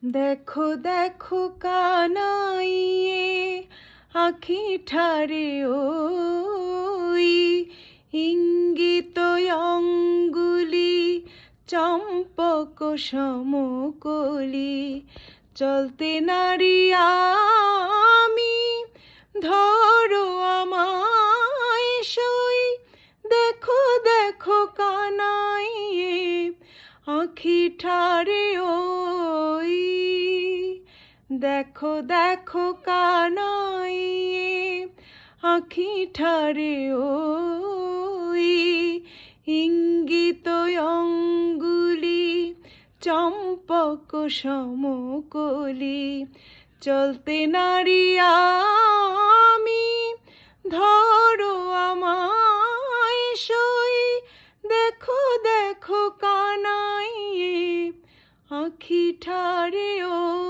দেখো দেখো কানাইয়ে আঁখি ঠারে ওই ইঙ্গিত অঙ্গুলি চম্পক সমকলি চলতে নারী আমি ধরো আমায় সই দেখো দেখো কানাইয়ে আঁখি ঠারে ওই দেখো দেখো কানাইয়ে আঁখি ঠারে ওই ইঙ্গিত অঙ্গুলি চম্পক সমকলি চলতে নারী আমি ধরো আমায় সই দেখো দেখো কানাইয়ে আঁখি ঠারে ও